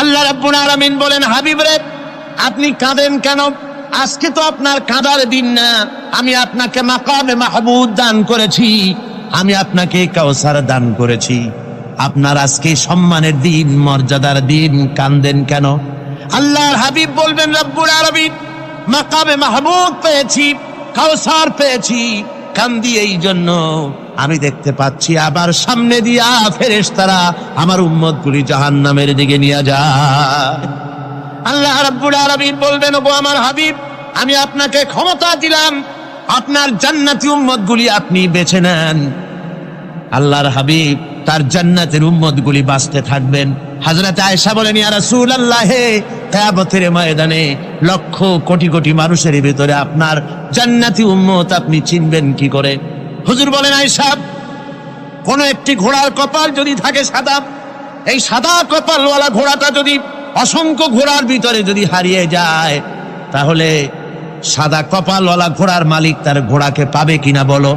আল্লাহ রাব্বুল আলামিন বলেন, হাবিব রে আপনি কাঁদেন কেন? আজকে তো আপনার কাঁদার দিন না। আমি আপনাকে মাকামে মাহমুদ দান করেছি, আমি আপনাকে কাউসার দান করেছি। আপনার আজকে সম্মানের দিন, মর্যাদার দিন, কাঁদেন কেন? আল্লাহর হাবিব বলবেন, রব্বুল আলামিন মাকামে মাহমুদ পেয়েছি, কাউসার পেয়েছি, কান্দি এই জন্য আমি দেখতে পাচ্ছি আবার সামনে দিয়া ফেরেশতারা আমার উম্মতগুলি জাহান্নামের দিকে নিয়ে যায়। আল্লাহ রাব্বুল আলামিন বলবেন, ওগো আমার হাবিব, আমি আপনাকে ক্ষমতা দিলাম, আপনার জান্নাতি উম্মতগুলি আপনি বেছে নেন। আল্লাহর হাবিব তার জান্নাতের উম্মতগুলি বাঁচতে থাকবেন। হযরত আয়েশা বলেন, ইয়া রাসূলুল্লাহ, কিয়ামতের ময়দানে লক্ষ কোটি কোটি মানুষের ভিতরে আপনার জান্নাতি উম্মত আপনি চিনবেন কি করে? হুজুর বলেন, আয়েশা, কোন একটি ঘোড়ার কপাল যদি থাকে সাদা, এই সাদা কপালওয়ালা ঘোড়াটা যদি অসংখ্য ঘোড়ার ভিতরে যদি হারিয়ে যায়, তাহলে সাদা কপালওয়ালা ঘোড়ার মালিক তার ঘোড়াকে পাবে কিনা বলো?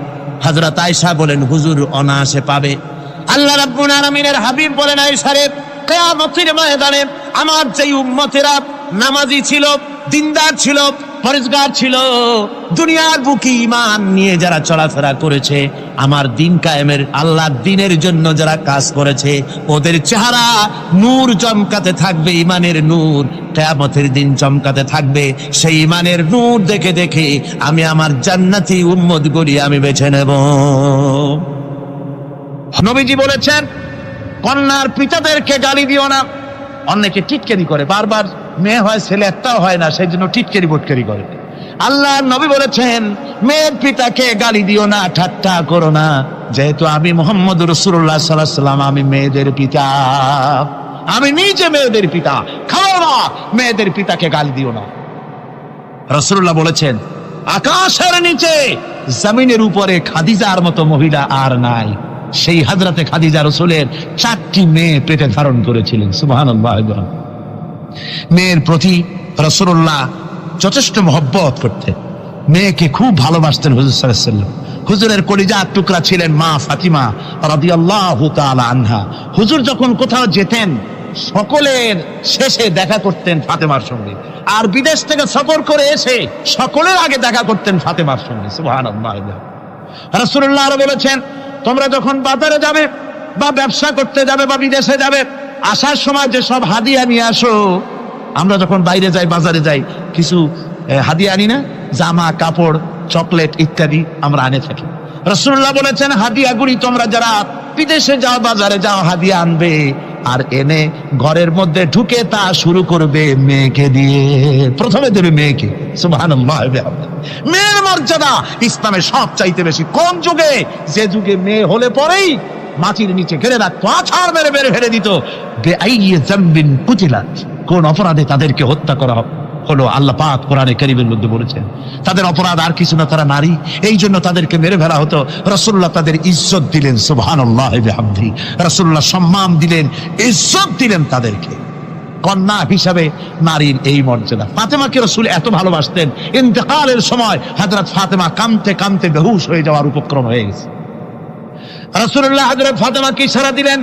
হযরত আয়েশা বলেন, হুজুর অনায়াসে পাবে। আল্লাহ রাব্বুল আলামিনের হাবিব বলেন, আয়েশা রে, কিয়ামতের ময়দানে আমার যেই উম্মতেরা নামাজি ছিল, দিনদার ছিল, পরেজগার ছিল, দুনিয়ার বুকে ঈমান নিয়ে যারা চলাফেরা করেছে, আমার দিন কায়েমের আল্লাহর দিনের জন্য যারা কাজ করেছে, ওদের চেহারা নূর চমকাতে থাকবে, ঈমানের নূর কিয়ামতের দিন চমকাতে থাকবে। সেই ঈমানের নূর দেখে দেখে আমি আমার জান্নাতি উম্মতগুলি আমি বেছে নেব। নবীজি বলেছেন, কন্যার পিতাদেরকে গালি দিও না। অনেকে টিটকারি করে, বারবার মেয়ে হয় ছেলে একটাও হয় না, সেই জন্য টিটকারি বটকারি করে। আল্লাহর নবী বলেছেন, মেয়ের পিতাকে গালি দিও না, ঠাট্টা করো না, যেহেতু আমি মুহাম্মদ রাসূলুল্লাহ সাল্লাল্লাহু আলাইহি ওয়াসাল্লাম, আমি মেয়েদের পিতা, আমি নিজে মেয়েদের পিতা। খাও না, মেয়েদের পিতাকে গালি দিও না। রাসূলুল্লাহ বলেছেন, আকাশের নিচে জমিনের উপরে খাদিজার মতো মহিলা আর নাই। সেই হযরতে খাদিজা রাসূলের 4টি মেয়ে পেটে ধারণ করেছিলেন। সুবহানাল্লাহ। মেয়ের প্রতি রাসূলুল্লাহ যথেষ্ট মহব্বত করতেন, মেয়েকে খুব ভালোবাসতেন হুজুর সাল্লাল্লাহু আলাইহি ওয়াসাল্লাম। হুজুরের কলিজার টুকরা ছিলেন মা ফাতিমা রাদিয়াল্লাহু তাআলা আনহা। হুজুর যখন কোথাও যেতেন, সকলের শেষে দেখা করতেন ফাতেমার সঙ্গে, আর বিদেশ থেকে সফর করে এসে সকলের আগে দেখা করতেন ফাতেমার সঙ্গে। সুবহানাল্লাহ। রাসূলুল্লাহ আরো বলেছেন, তোমরা যখন বাজারে যাবে বা ব্যবসা করতে যাবে বা বিদেশে যাবে, আসার সময় যে সব হাদিয়া নিয়ে আসো। আমরা যখন বাইরে যাই, বাজারে যাই, কিছু হাদিয়া আনি না? জামা, কাপড়, চকলেট ইত্যাদি আমরা আনে থাকি। রাসূলুল্লাহ বলেছেন, হাদিয়াগুলি তোমরা যারা বিদেশে যাও, বাজারে যাও, হাদিয়া আনবে, আর এনে ঘরের মধ্যে ঢুকে তা শুরু করবে মেয়েকে দিয়ে। প্রথমে দেবে মেয়েকে। সুবহানাল্লাহ। মেয়ের মর্যাদা ইসলামে সব চাইতে বেশি। কোন যুগে? যে যুগে মেয়ে হলে পরেই মাটির নিচে ঘিরে রাখতো, আছাড় মেরে মেরে ফেলে দিত। বেআইয়ি যামবিন কুতিলাত, কোন অপরাধে তাদেরকে হত্যা করা হলো? আল্লাহ পাক কোরআনে কারীমের মধ্যে বলেছেন, তাদের অপরাধ আর কিছু না, তারা নারী, এই জন্য তাদেরকে মেরে ফেলা হতো। রাসূলুল্লাহ তাদের ইজ্জত দিলেন। সুবহানাল্লাহ বিহামদিহি। রাসূলুল্লাহ সম্মান দিলেন, ইজ্জত দিলেন তাদেরকে। কন্যা হিসাবে নারীর এই মর্যাদা। ফাতেমাকে রাসূল এত ভালোবাসতেন, ইন্তেকালের সময় হযরত ফাতেমা কাঁদতে কাঁদতে বেহুশ হয়ে যাওয়ার উপক্রম হয়ে গেছে। রাসূলুল্লাহ হযরত ফাতেমাকে ইশারা দিলেন।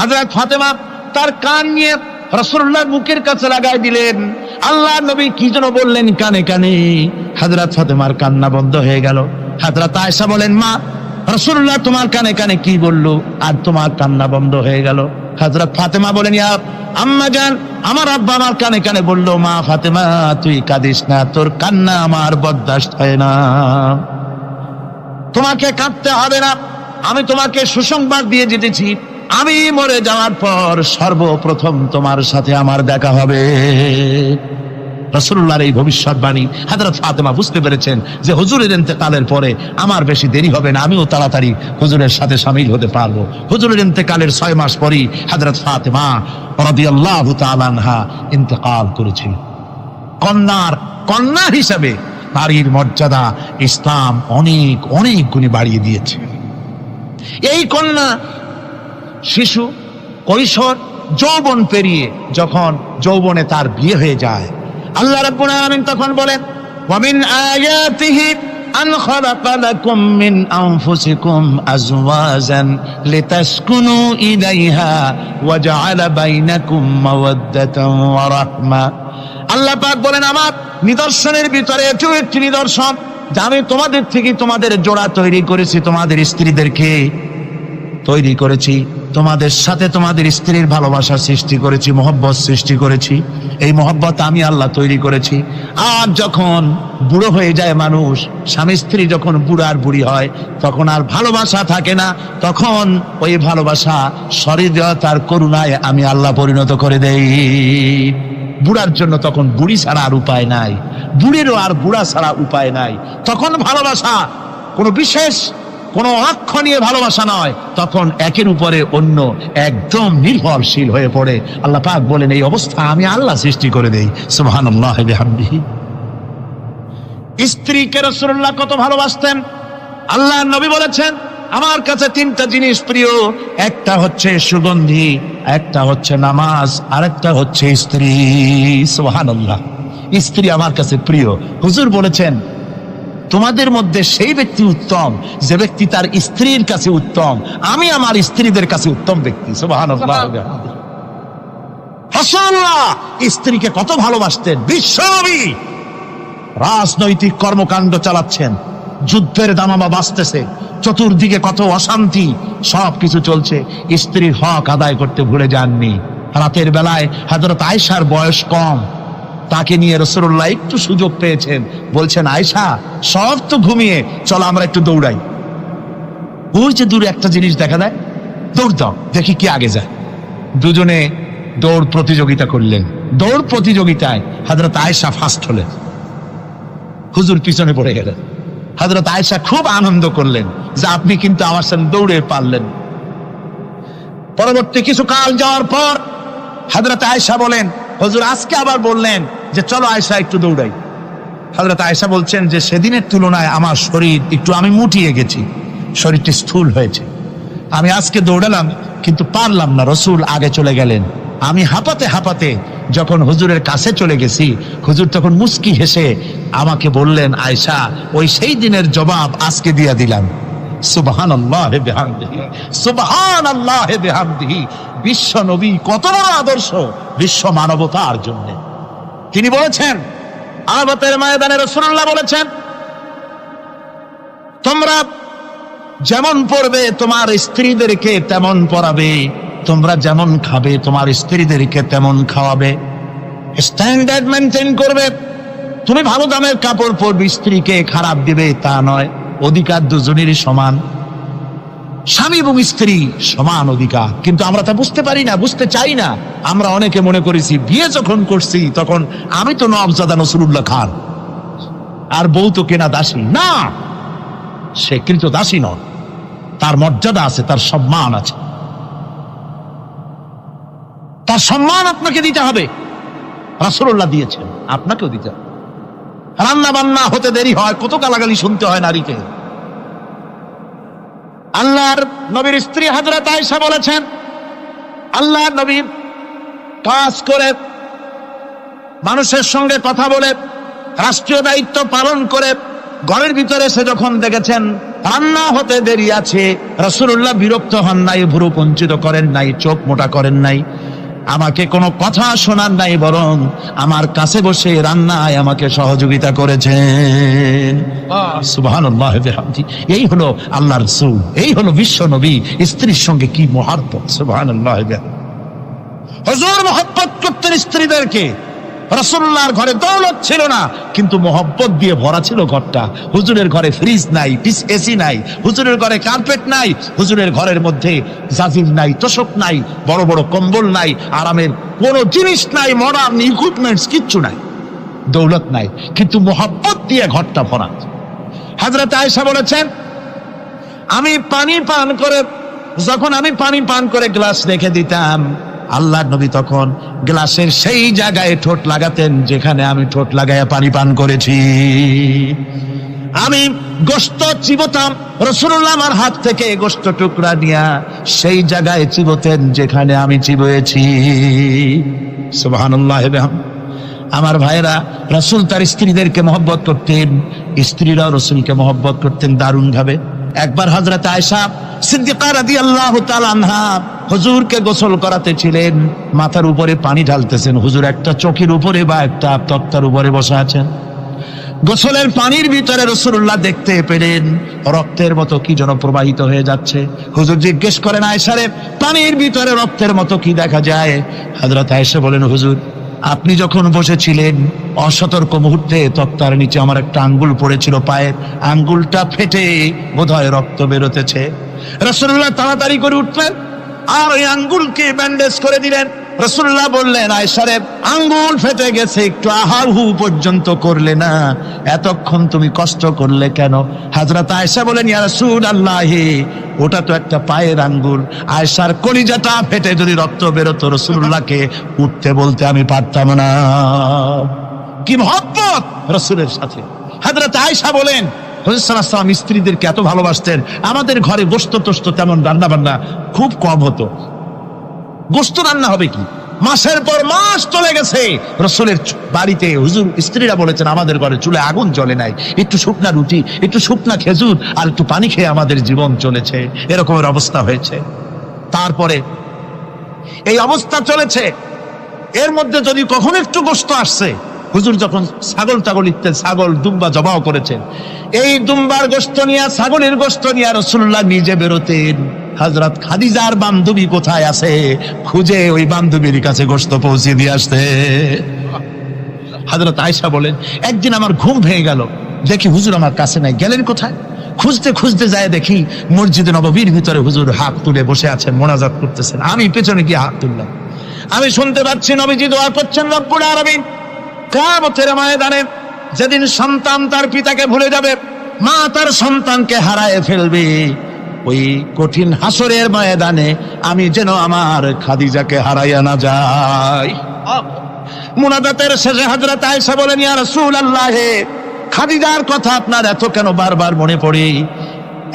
হযরত ফাতেমা তার কান নিয়ে রাসূলুল্লাহর মুখের কাছে লাগাই দিলেন। আল্লাহর নবী কি যেন বললেন কানে কানে, হযরত ফাতেমার কান্না বন্ধ হয়ে গেল। হযরত আয়েশা বলেন, মা, রাসূলুল্লাহ তোমার কানে কানে কি বলল আর তোমার কান্না বন্ধ হয়ে গেল? হযরত ফাতেমা বলেন, ইয়া আম্মা জান, আমার আব্বা আমার কানে কানে বলল, মা ফাতেমা তুই কাঁদিস না, তোর কান্না আমার বরদাস্ত হয় না, তোমাকে কাঁদতে হবে না। আমি তোমাকে সুসংবাদ দিয়ে যেতেছি, আমি মরে যাওয়ার পর সর্বপ্রথম তোমার সাথে আমার দেখা হবে। রাসূলুল্লাহর এই ভবিষ্যৎবাণী হযরত ফাতেমা বুঝতে পেরেছেন যে হুজুরের ইন্তেকালের পরে আমার বেশি দেরি হবে না, আমিও তাড়াতাড়ি হুজুরের সাথে শামিল হতে পারবো। হুজুরের ইন্তেকালের 6 মাস পরেই হযরত ফাতেমা রাদিয়াল্লাহু তাআলা আনহা ইন্তেকাল করেছিলেন। কন্যা হিসাবে নারীর মর্যাদা ইসলাম অনেক অনেক গুণে বাড়িয়ে দিয়েছে। এই কন্যা শিশু, কৈশোর, যৌবন পেরিয়ে যখন যৌবনে তার বিয়ে হয়ে যায়, আল্লাহ রাব্বুল আলামিন তখন বলেন, ওয়া মিন আয়াতিহি আন খালাকা লাকুম মিন আনফুসিকুম আজওয়াজান লিতাসকুনু ইলাইহা ওয়া জাআলা বাইনাকুম মাওয়াদ্দাতান ওয়া রাহমা। আল্লাহ পাক বলেন, আমার নিদর্শনের ভিতরে এটিও একটি নিদর্শন যে আমি তোমাদের থেকে তোমাদের জোড়া তৈরি করেছি, তোমাদের স্ত্রীদেরকে তৈরি করেছি, তোমাদের সাথে তোমাদের স্ত্রীর ভালোবাসা সৃষ্টি করেছি, মহব্বত সৃষ্টি করেছি। এই মহব্বত আমি আল্লাহ তৈরি করেছি। আর যখন বুড়ো হয়ে যায় মানুষ, স্বামী স্ত্রী যখন বুড়ার বুড়ি হয়, তখন আর ভালোবাসা থাকে না, তখন ওই ভালোবাসা সহৃদয়তার করুণায় আমি আল্লাহ পরিণত করে দেই। বুড়ার জন্য তখন বুড়ি ছাড়া আর উপায় নাই, বুড়িরও আর বুড়া ছাড়া উপায় নাই। তখন ভালোবাসা কোনো বিশেষ কোনো অক্ষ নিয়ে ভালোবাসা নয়, তখন একের উপরে অন্য একদম নির্ভরশীল হয়ে পড়ে। আল্লাহ পাক বলেন, এই অবস্থা আমি আল্লাহ সৃষ্টি করে দেই। সুবহানাল্লাহি ওয়া বিহামদিহি। স্ত্রীকে রাসূলুল্লাহ কত ভালোবাসতেন। আল্লাহর নবী বলেছেন, আমার কাছে তিনটা জিনিস প্রিয়, একটা হচ্ছে সুগন্ধি, একটা হচ্ছে নামাজ, আরেকটা হচ্ছে স্ত্রী। সুবহানাল্লাহ। স্ত্রী আমার কাছে প্রিয়। হুজুর বলেছেন, তোমাদের মধ্যে সেই ব্যক্তি উত্তম যে ব্যক্তি তার স্ত্রীর কাছে উত্তম। আমি আমার স্ত্রীদের কাছে উত্তম ব্যক্তি। সুবহানাল্লাহ। রাসূলুল্লাহ স্ত্রীকে কত ভালোবাসতেন। বিশ্বনবী রাজনৈতিক কর্মকাণ্ড চালাচ্ছেন, যুদ্ধের দামামা বাজতেছে, চতুর্দিকে কত অশান্তি, সবকিছু চলছে, স্ত্রীর হক আদায় করতে ভুলে যাননি। রাতের বেলায় হযরত আয়েশার বয়স কম, তাকে নিয়ে রাসূলুল্লাহ একটু সুযোগ পেয়েছেন, বলছেন, আয়েশা সব তো ঘুমিয়ে, চলো আমরা একটু দৌড়াই। ওই যে দূরে একটা জিনিস দেখা যায়, দৌড় দাও, দেখি কি আগে যায়। দুজনে দৌড় প্রতিযোগিতা করলেন। দৌড় প্রতিযোগিতায় হযরত আয়েশা ফার্স্ট হলেন, হুজুর পিছনে পড়ে গেলেন। হযরত আয়েশা খুব আনন্দ করলেন যে আপনি কিন্তু আমার সাথে দৌড়ে পারলেন। পরবর্তী কিছু কাল যাওয়ার পর হযরত আয়েশা বলেন, হুজুর আজকে আবার বললেন যে চলো আয়েশা একটু দৌড়াই। হযরত আয়েশা বলছেন যে সেদিনের তুলনায় আমার শরীর একটু, আমি মুটিয়ে গেছি, শরীরটি স্থূল হয়েছে। আমি আজকে দৌড়ালাম কিন্তু পারলাম না, রাসূল আগে চলে গেলেন। আমি হাঁপাতে হাঁপাতে যখন হুজুরের কাছে চলে গেছি, হুজুর তখন মুস্কি হেসে আমাকে বললেন, আয়েশা ওই সেই দিনের জবাব আজকে দিয়ে দিলাম। সুবহানাল্লাহি বিহামদিহি, সুবহানাল্লাহি বিহামদিহি। বিশ্ব নবী কত বড় আদর্শ বিশ্ব মানবতার জন্য। তিনি বলেছেন, আরাফাতের ময়দানে রাসূলুল্লাহ বলেছেন, তোমরা যেমন পড়বে তোমার স্ত্রীদেরকে তেমন পড়াবে, তোমরা যেমন খাবে তোমার স্ত্রীদেরকে তেমন খাওয়াবে। স্ট্যান্ডার্ড মেনটেন করবে। তুমি ভালো দামের কাপড় পরবে, স্ত্রীকে খারাপ দিবে তা নয়। অধিকার দুজনেরই সমান, স্বামী এবং স্ত্রী সমান অধিকার। কিন্তু আমরা তা বুঝতে পারি না, বুঝতে চাই না। আমরা অনেকে মনে করেছি বিয়ে যখন করছি তখন আমি তো নওয়াবজাদা নসরুল্লাহ খান, আর বউ তো কেনা দাসী। না, সে কিন্তু দাসী নয়, তার মর্যাদা আছে, তার সম্মান আছে, তার সম্মান আপনাকে দিতে হবে। রাসূলুল্লাহ দিয়েছেন, আপনাকেও দিতে হবে। রান্না বান্না হতে দেরি হয়, কত গালাগালি শুনতে হয় নারীকে। আল্লাহর নবীর স্ত্রী হযরত আয়েশা বলেছেন, আল্লাহর নবী কাজ করে, মানুষের সঙ্গে কথা বলে, রাষ্ট্রীয় দায়িত্ব পালন করে ঘরের ভিতরে এসে যখন দেখেছেন রান্না হতে দেরি আছে, রাসূলুল্লাহ বিরক্ত হন নাই, ভুরু কুঞ্চিত করেন নাই, চোখ মোটা করেন নাই, আমাকে কোনো কথা শোনান নাই, বরং আমার কাছে বসে রান্নায় আমাকে সহযোগিতা করেছেন। সুবহানাল্লাহ বিহামদিহি। এই হলো আল্লাহর রাসূল, এই হলো বিশ্ব নবী। স্ত্রীর সঙ্গে কি মহব্বত! সুবহানাল্লাহ বিহামদিহি। হুজুর মহব্বত করতেন স্ত্রীদেরকে। রাসূলুল্লাহর ঘরে দৌলত ছিল না, কিন্তু মহব্বত দিয়ে ভরা ছিল ঘরটা। হুজুরের ঘরে ফ্রিজ নাই, এসি নাই, হুজুরের ঘরে কার্পেট নাই, হুজুরের ঘরের মধ্যে জাজির নাই, তোশক নাই, বড় বড় কম্বল নাই, আরামের কোনো জিনিস নাই, মডার্ন ইকুইপমেন্টস কিচ্ছু নাই, দৌলত নাই, কিন্তু মহব্বত দিয়ে ঘরটা ভরা। হযরত আয়েশা বলেছেন, আমি পানি পান করে, যখন আমি পানি পান করে গ্লাস রেখে দিতাম, আল্লাহর নবী তখন গ্লাসের সেই জায়গায় ঠোঁট লাগাতেন যেখানে আমি ঠোঁট লাগাইয়া পানি পান করেছি। আমি গোশত চিবোতাম, রাসূলুল্লাহ আমার হাত থেকে গোশত টুকরা নিয়া সেই জায়গায় চিবোতেন যেখানে আমি চিবয়েছি। সুবহানাল্লাহ। আমার ভাইয়েরা, রাসূল তার স্ত্রীদেরকে মহব্বত করতেন, স্ত্রীরাও রাসূলকে মহব্বত করতেন দারুণ ভাবে। একবার হযরত আয়েশা সিদ্দিকা রাদিয়াল্লাহু তাআলা আনহা হুজুরকে গোসল করাতে ছিলেন, মাথার উপরে পানি ঢালতেছেন, হুজুর একটা চৌকির উপরে বা একটা তক্তার উপরে বসে আছেন। গোসলের পানির ভিতরে রাসূলুল্লাহ দেখতে পেলেন রক্তের মতো কি যেন প্রবাহিত হয়ে যাচ্ছে। হুজুর জিজ্ঞেস করেন, আয়েশা রে, পানির ভিতরে রক্তের মতো কি দেখা যায়? হযরত আয়েশা বলেন, হুজুর আপনি যখন বসেছিলেন অসতর্ক মুহূর্তে তক্তার নিচে আমার একটা আঙ্গুল পড়েছিল, পায়ের আঙ্গুলটা ফেটে বোধহয় রক্ত বেরোতেছে। রাসূলুল্লাহ তাড়াতাড়ি করে উঠলেন আর ওই আঙ্গুলকে ব্যান্ডেজ করে দিলেন। রাসূলুল্লাহ বললেন, আয়েশা রে, আঙ্গুল ফেটে গেছে, একটু আহাহু পর্যন্ত করলে না, এতক্ষণ তুমি কষ্ট করলে কেন? হযরত আয়েশা বলেন, ইয়া রাসূলুল্লাহ, ওটা তো একটা পায়ের আঙ্গুল। আয়েশার কলিজাটা ফেটে যদি রক্ত বেরোতো রাসূলুল্লাহকে উঠতে বলতে আমি পারতাম না। কি মহব্বত রাসূলের সাথে। হযরত আয়েশা বলেন, হুজুর সাল্লাল্লাহু আলাইহি ওয়াসাল্লাম স্ত্রীদেরকে এত ভালোবাসতেন, আমাদের ঘরে গোশত টোস্ত তেমন রান্না বান্না খুব কম হতো। গোশত রান্না হবে কি, মাসের পর মাস চলে গেছে রাসূলের বাড়িতে, হুজুর স্ত্রীরা বলেছেন আমাদের ঘরে চুলে আগুন জ্বলে নাই, একটু শুকনা রুটি, একটু শুকনা খেজুর আর একটু পানি খেয়ে আমাদের জীবন চলেছে, এরকমের অবস্থা হয়েছে। তারপরে এই অবস্থা চলেছে, এর মধ্যে যদি কখনো একটু গোশত আসছে, হুজুর যখন ছাগল ইত্যাদি ছাগল দুম্বা জবাও করেছেন, এই দুম্বার গোশত নিয়ে, ছাগলের গোশত নিয়ে রাসূলুল্লাহ নিজে বেরোতেন। হযরত খাদিজার বান্ধবী কোথায় আছে খুঁজে ওই বান্ধবীর কাছে গোশত পৌঁছে দিয়ে আসতে। হযরত আয়েশা বলেন, একদিন আমার ঘুম ভেঙে গেল, দেখি হুজুর আমার কাছে নাই, গেলেন কোথায়? খুঁজতে খুঁজতে যায় দেখি মসজিদে নববীর ভিতরে হুজুর হাত তুলে বসে আছেন, মোনাজাত করতেছেন। আমি পেছনে গিয়ে হাত তুললাম, আমি শুনতে পাচ্ছি নবীজি দোয়া করছেন, রব্বুল আলামিন কিয়ামতের ময়দানে যেদিন সন্তান তার পিতাকে ভুলে যাবে, মা তার সন্তানকে হারায় ফেলবে, ওই কঠিন হাসরের ময়দানে আমি যেন আমার খাদিজাকে হারাইয়া না যাই। মুনাজাতের শেষে হযরত আয়েশা বলেন, ইয়া রাসূলুল্লাহ, খাদিজার কথা আপনার এত কেন বারবার মনে পড়ে?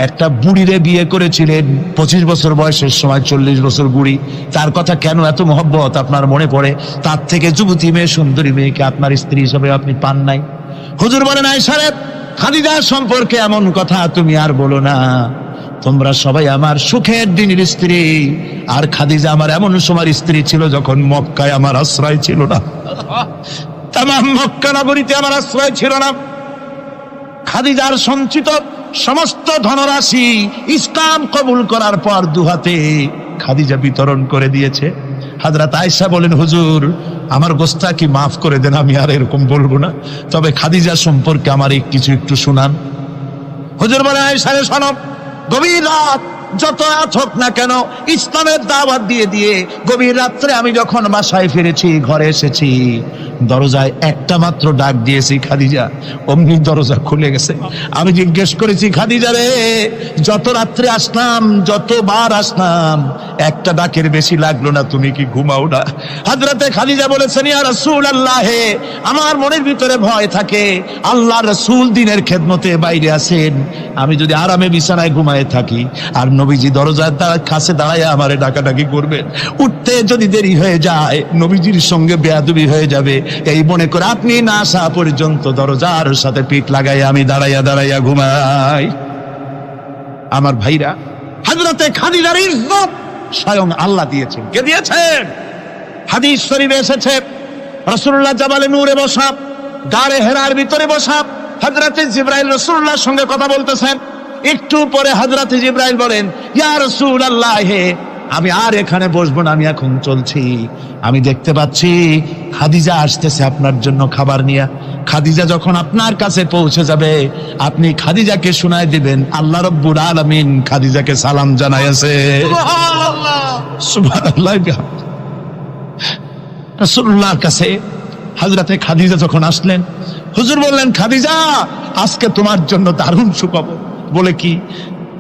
একটা বুড়িরে বিয়ে করেছিলেন 25 বছর বয়সের সময়, 40 বছর বুড়ি, তার কথা কেন এত মহব্বত আপনার মনে পড়ে? তার থেকে যুবতী মেয়ে, সুন্দরী মেয়েকে আপনার স্ত্রী হিসেবে আপনি পান নাই? হুজুর বলেন, আয়েশা রে, খাদিজার সম্পর্কে এমন কথা তুমি আর বলো না, তোমরা সবাই আমার সুখের দিনের স্ত্রী, আর খাদিজা আমার এমন সময় স্ত্রী ছিল যখন মক্কায় আমার আশ্রয় ছিল না, তামাম মক্কা নগরীতে আমার আশ্রয় ছিল না। খাদিজার সঞ্চিত সমস্ত ধনরাশি ইসলাম কবুল করার পর দুহাতে খাদিজা বিতরণ করে দিয়েছে। হযরত আয়েশা বলেন, হুজুর আমার গোস্তাকি মাফ করে দেন, আমি আর এরকম বলবো না, তবে খাদিজা সম্পর্কে আমার কিছু একটু শুনান। হুজুর বলেন, আয়েশা রে শোনো, গভীর রাত যত রাত হোক না কেন, ইসলামের দাওয়াত দিয়ে দিয়ে গভীর রাত্রে আমি যখন বাসায় ফিরেছি, ঘরে এসেছি, দরজায় একটা মাত্র ডাক দিয়েছি, খাদিজা, অমনি দরজা খুলে গেছে। আমি জিজ্ঞেস করেছি, খাদিজা রে, যত রাত্রে আসলাম, যতবার আসলাম, একটা ডাকের বেশি লাগলো না, তুমি কি ঘুমাও না? হযরতে খাদিজা বলেছেন, ইয়া রাসূলুল্লাহ, আমার মনের ভিতরে ভয় থাকে, আল্লাহর রাসূল দ্বীনের খেদমতে বাইরে আছেন, আমি যদি আরামে বিছানায় ঘুমায় থাকি আর নবীজি দরজার কাছে দাঁড়ায় আমারে ডাকাডাকি করবেন, উঠতে যদি দেরি হয়ে যায় নবীজির সঙ্গে বেয়াদবি হয়ে যাবে, এই মনে করে আপনি না আসা পর্যন্ত দরজার সাথে পিঠ লাগাই আমি দাঁড়াইয়া দাঁড়াইয়া ঘুমাই। আমার ভাইরা, হযরতে খাদিজার ইজ্জত স্বয়ং আল্লাহ দিয়েছেন। কে দিয়েছেন? হাদিস শরীফে এসেছে, রাসূলুল্লাহ জাবালে নূরে বসা, গারে হেরার ভিতরে বসা, হযরতে জিবরাইল রাসূলুল্লাহর সঙ্গে কথা বলতেছেন। একটু পরে হযরতে জিবরাইল বলেন, ইয়া রাসূলুল্লাহ, আমি আর এখানে বসবো না, আমি এখন চলছি। আমি দেখতে পাচ্ছি খাদিজা আসতেছে আপনার জন্য খাবার নিয়ে। খাদিজা যখন আপনার কাছে পৌঁছে যাবে, আপনি খাদিজাকে শোনায় দিবেন আল্লাহ রাব্বুল আলামিন খাদিজাকে সালাম জানাইছে। সুবহানাল্লাহ, সুবহানাল্লাহ। রাসূলুল্লাহর কাছে হযরতে খাদিজা যখন আসলেন, হুজুর বললেন, খাদিজা, আজকে তোমার জন্য দারুণ সুখবর। বলে কি?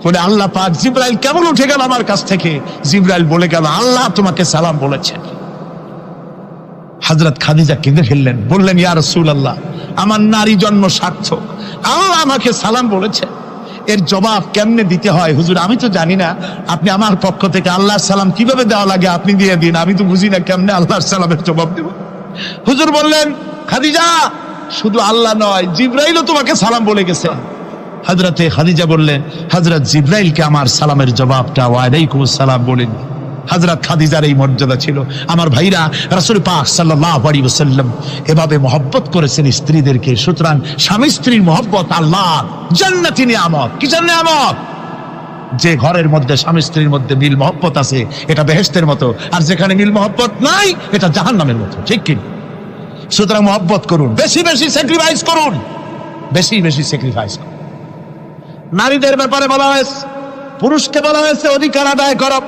বলে, আল্লাহ পাক জিবরাইল কেমন উঠে গেল আমার কাছ থেকে, জিবরাইল বলে গেল আল্লাহ তোমাকে সালাম বলেছেন। হযরত খাদিজা কেঁদে ফেললেন, বললেন, ইয়া রাসূলুল্লাহ, আমার নারী জন্ম সার্থক, আল্লাহ আমাকে সালাম বলেছে, এর জবাব কেমনে দিতে হয় হুজুর আমি তো জানি না, আপনি আমার পক্ষ থেকে আল্লাহর সালাম কিভাবে দেওয়া লাগে আপনি দিয়ে দিন, আমি তো বুঝি না কেমনে আল্লাহর সালামের জবাব দেব। হুজুর বললেন, খাদিজা, শুধু আল্লাহ নয়, জিব্রাইলও তোমাকে সালাম বলে গেছে। হযরতে খাদিজা বললেন, হযরত জিব্রাইলকে আমার সালামের জবাবটা ওয়ালাইকুম আসসালাম বলেন। হযরত খাদিজার এই মর্যাদা ছিল। আমার ভাইরা, রাসূল পাক সাল্লাল্লাহু আলাইহি ওয়াসাল্লাম এভাবে মহব্বত করেছেন স্ত্রীদেরকে। সুতরাং স্বামী স্ত্রীর মহব্বত আল্লাহর জান্নাতি নিয়ামত। কিসের নিয়ামত? যে ঘরের মধ্যে স্বামী স্ত্রীর মধ্যে মিল মহব্বত আছে, এটা বেহেশতের মতো, আর যেখানে মিল মহব্বত নাই, এটা জাহান্নামের মতো। ঠিক কি? সুতরাং মহব্বত করুন, বেশি বেশি স্যাক্রিফাইস করুন, বেশি বেশি স্যাক্রিফাইস করুন। নারীদের ব্যাপারে বলা হয়েছে, পুরুষকে বলা হয়েছে অধিকার আদায় করো,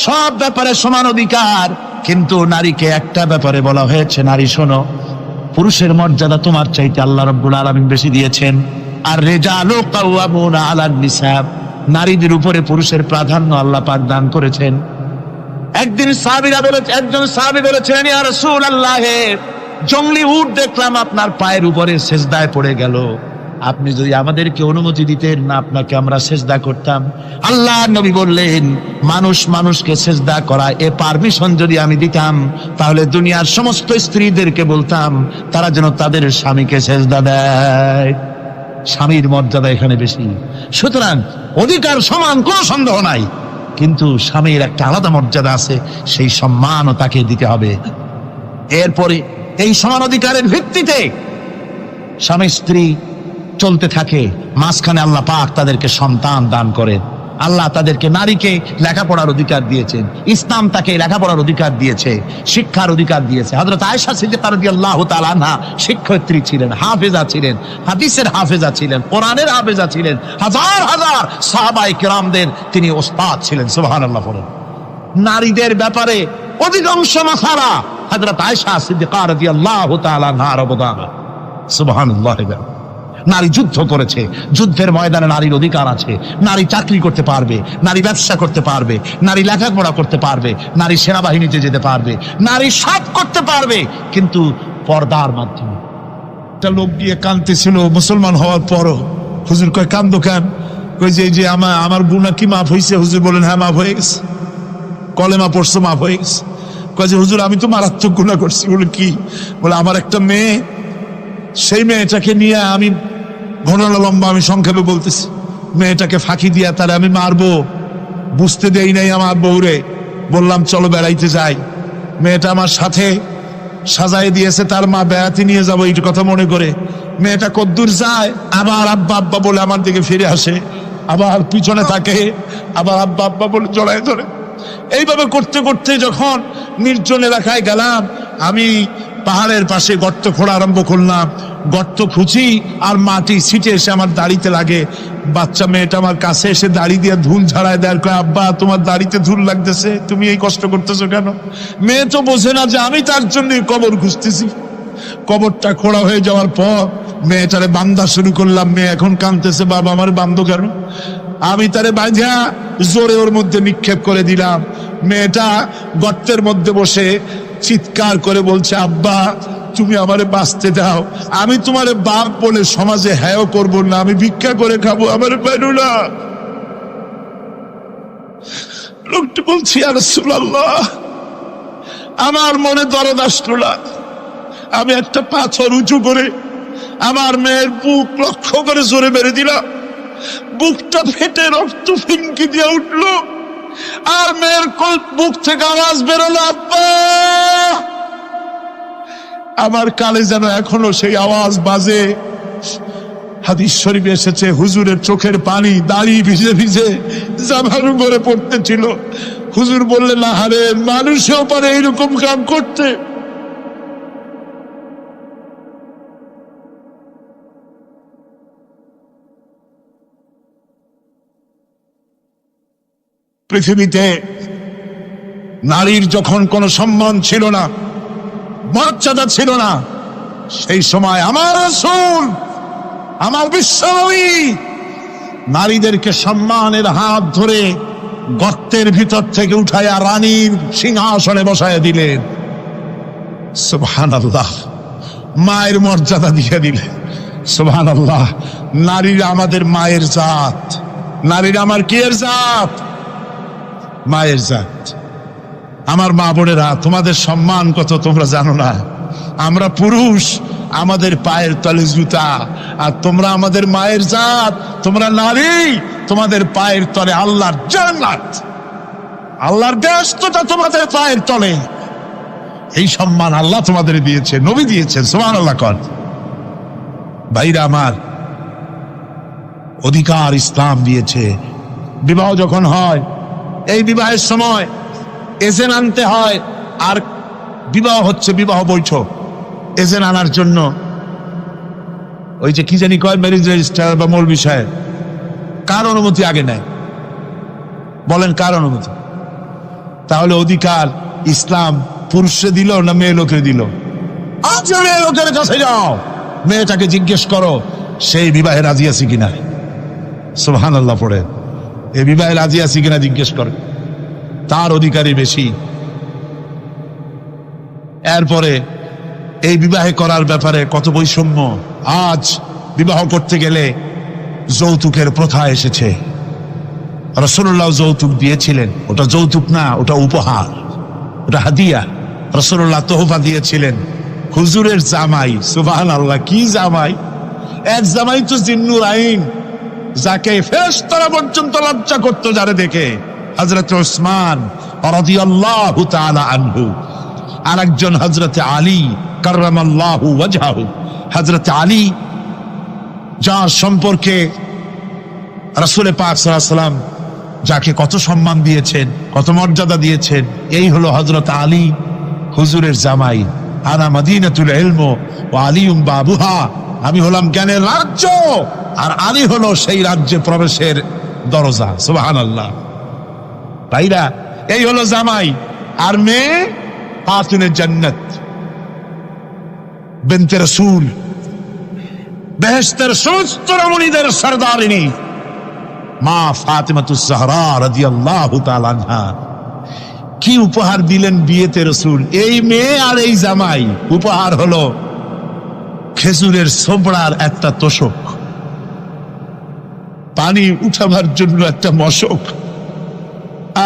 সব ব্যাপারে সমান অধিকার। কিন্তু নারীকে একটা ব্যাপারে বলা হয়েছে, নারী শোনো, পুরুষের মর্যাদা তোমার চাইতে আল্লাহ রাব্বুল আলামিন বেশি দিয়েছেন। আর রিজালু কাওয়ামুনা আলান নিসা, নারীদের উপরে পুরুষের প্রাধান্য আল্লাহ পাক দান করেছেন। একদিন একজন সাহাবী বলেছিলেন, ইয়া রাসূলুল্লাহ, জংলি উট দেখলাম আপনার পায়ের উপরে সেজদায় পড়ে গেল, আপনি যদি আমাদেরকে অনুমতি দিতেন না, আপনাকে আমরা সেজদা করতাম। আল্লাহ নবী বললেন, মানুষ মানুষকে সেজদা করা এ পারমিশন যদি আমি দিতাম, তাহলে দুনিয়ার সমস্ত স্ত্রীদেরকে বলতাম তারা যেন তাদের স্বামীকে সেজদা দেয়। স্বামীর মর্যাদা এখানে বেশি। সুতরাং অধিকার সমান, কোনো সন্দেহ নাই, কিন্তু স্বামীর একটা আলাদা মর্যাদা আছে, সেই সম্মানও তাকে দিতে হবে। এরপরে এই সমান অধিকারের ভিত্তিতে স্বামী স্ত্রী চলতে থাকে, মাঝখানে আল্লাহ পাক তাদেরকে সন্তান দান করেন। আল্লাহ তাদেরকে, নারীকে লেখাপড়ার অধিকার দিয়েছেন, ইসলাম তাকে লেখাপড়ার অধিকার দিয়েছে, শিক্ষার অধিকার দিয়েছে। হযরত আয়েশা সিদ্দিকা রাদিয়াল্লাহু তাআলা আনহা শিক্ষয়িত্রী ছিলেন, হাফেজা ছিলেন, হাদিসের হাফেজা ছিলেন, কোরআনের হাফেজা ছিলেন, হাজার হাজার সাহাবায়ে কেরামদের তিনি ওস্তাদ ছিলেন। সুবহানাল্লাহ বলেন। নারীদের ব্যাপারে অধিকাংশ মাসালা হযরত আয়েশা সিদ্দিকা রাদিয়াল্লাহু তাআলা আনহার অবদান। সুবহানাল্লাহ। নারী যুদ্ধ করেছে, যুদ্ধের ময়দানে নারীর অধিকার আছে। নারী চাকরি করতে পারবে, নারী ব্যবসা করতে পারবে, নারী লেখাপড়া করতে পারবে, নারী সেনাবাহিনীতে যেতে পারবে, নারী সব করতে পারবে, কিন্তু পর্দার মাধ্যমে। একটা লোক গিয়ে কাঁদতেছিল মুসলমান হওয়ার পরও। হুজুর কয়, কান্দো কেন? কই যে আমার গুনাহ কি মাফ হয়েছে? হুজুর বলেন, হ্যাঁ মাফ হয়ে গেছে। কলেমা পড়ছো, মাফ হয়ে গেছে। কয় যে হুজুর আমি তো মারাত্মক গুনাহ করছি। বলে কি? বলে আমার একটা মেয়ে, সেই মেয়েটাকে নিয়ে আমি, ঘটনা লম্বা, আমি সংক্ষেপে বলতেছি, মেয়েটাকে ফাঁকি দিয়া তারে আমি মারবো, বুঝতে দেই নাই আমার বউরে। বললাম চলো বেড়াইতে যাই, মেয়েটা আমার সাথে সাজাই দিয়েছে, তার মা বেড়াতে নিয়ে যাবো এই কথা মনে করে। মেয়েটা কদ্দূর যায়, আবার আব্বা আব্বা বলে আমার দিকে ফিরে আসে, আবার পিছনে থাকে, আবার আব্বা আব্বা বলে জড়ায় ধরে। এইভাবে করতে করতে যখন নির্জন এলাকায় গেলাম, আমি পাহাড়ের পাশে গর্ত খোঁড়া আরম্ভ করলাম। গর্ত খুঁজি আর মাটি ছিটে এসে আমার দাড়িতে লাগে। বাচ্চা মেয়েটা আমার কাছে এসে দাড়ি দিয়ে ধুল ঝাড়ায় দেয়, কয় আব্বা তোমার দাড়িতে ধুল লাগতেছে, তুমি এই কষ্ট করতেছো কেন? মেয়ে তো বোঝে না যে আমি তার জন্য কবর খুঁজতেছি। কবরটা খোঁড়া হয়ে যাওয়ার পর মেয়েটারে বান্ধা শুরু করলাম। মেয়ে এখন কাঁদতেছে, বাবা আমার বান্ধো কেন? আমি তারে বাঁধা জোরে ওর মধ্যে নিক্ষেপ করে দিলাম। মেয়েটা গর্তের মধ্যে বসে চিৎকার করে বলছে, আব্বা তুমি আমারে বাঁচতে দাও, আমি তোমারে বাপ বলে সমাজে হ্যাঁ করব না, আমি ভিক্ষা করে খাবো, আমারে পাইলো না। লোকটি বলছি, ইয়া রাসূলুল্লাহ, আমার মনে দরদ আসলো না। আমি একটা পাথর উঁচু করে আমার মেয়ের বুক লক্ষ্য করে জোরে মেরে দিলাম। বুকটা ফেটে রক্ত ফিনকি দিয়ে উঠলো, আর মেয়ের বুক থেকে আওয়াজ বেরোলো, আব্বা। আমার কালে যেন এখনো সেই আওয়াজ বাজে। হাদিস শরীফে এসেছে, হুজুরের চোখের পানি দাড়ি ভিজে ভিজে জামার উপরে পড়তেছিল। হুজুর বললেন, আহারে, মানুষও পারে এইরকম কাম করতে। পৃথিবীতে নারীর যখন কোনো সম্মান ছিল না, মর্যাদা ছিল না, সেই সময় আমার রাসূল, আমার বিশ্বনবী নারীদেরকে সম্মানের হাত ধরে গর্তের ভিতর থেকে উঠাইয়া রানীর সিংহাসনে বসাইয়া দিলেন। সুবহানাল্লাহ। মায়ের মর্যাদা দিয়ে দিলেন। সুবহানাল্লাহ। নারীরা আমাদের মায়ের জাত। নারীরা আমার কিয়ের জাত? মায়ের জাত। আমার মা বোনেরা, তোমাদের সম্মান কত তোমরা জানো না। আমরা পুরুষ, আমাদের পায়ের তলে জুতা, আর তোমরা আমাদের মায়ের জাত, তোমরা নারী, তোমাদের পায়ের তলে আল্লাহর জান্নাত, আল্লাহর ব্যস্ততা তোমাদের পায়ের তলে। এই সম্মান আল্লাহ তোমাদের দিয়েছে, নবী দিয়েছেন। সুবহানাল্লাহ। কর ভাইরা আমার, অধিকার ইসলাম দিয়েছে। বিবাহ যখন হয়, এই বিবাহের সময় এজেন্ট আনতে হয়। আর বিবাহ হচ্ছে বিবাহ বৈঠক, এজেন্ট আনার জন্য ওই যে কি জানি কয় ম্যারেজ রেজিস্ট্রার বা মৌলবি সাহেব, কার অনুমতি আগে নেয়? বলেন কার অনুমতি? তাহলে অধিকার ইসলাম পুরুষে দিল না মেয়ে লোকের দিল? আজ মেয়ে লোকের কাছে যাও, মেয়েটাকে জিজ্ঞেস করো সেই বিবাহে রাজি আছে কিনা। সুবহানাল্লাহ পড়ে, এই বিবাহে রাজি আছে কিনা জিজ্ঞেস করে, তার অধিকারই বেশি। এরপরে এই বিবাহে করার ব্যাপারে কত বৈষম্য। আজ বিবাহ করতে গেলে যৌতুকের প্রথা এসেছে। রাসূলুল্লাহ যৌতুক দিয়েছিলেন, ওটা যৌতুক না, ওটা উপহার, ওটা হাদিয়া। রাসূলুল্লাহ তোহফা দিয়েছিলেন হুজুরের জামাই। সুবহানাল্লাহ, কি জামাই! এক জামাই তো জিন্নুর আইন, যাকে ফেরেশতারা পর্যন্ত লজ্জা করত যারে দেখে, হযরত উসমান রাদিয়াল্লাহু তাআলা আনহু। আরেকজন হযরত আলী কাররামাল্লাহু ওয়াজহাহু। হযরত আলী, যার সম্পর্কে রাসূল পাক সাল্লাল্লাহু আলাইহি ওয়াসাল্লাম যাকে কত সম্মান দিয়েছেন, কত মর্যাদা দিয়েছেন, এই হলো হযরত আলী হুজুরের জামাই। আনা মদিনাতুল ইলম ওয়া আলিউম বাবুহা, আমি হলাম জ্ঞানের রাজ্য, আর আলী হলো সেই রাজ্যে প্রবেশের দরজা। সুবহানাল্লাহ। ভাইরা, এই হলো জামাই। আর মেয়ে খাতুনে জান্নাত, বিনতে রাসূল, বেহেশতের সমস্ত রমণীদের সরদারিনী মা ফাতিমাতুজ জাহরা রাদিয়াল্লাহু তাআলা আনহা। কি উপহার দিলেন বিয়েতে রাসূল! এই মেয়ে আর এই জামাই। উপহার হলো খেজুরের ছোবড়ার একটা তোশক, পানি উঠাবার জন্য একটা মশক,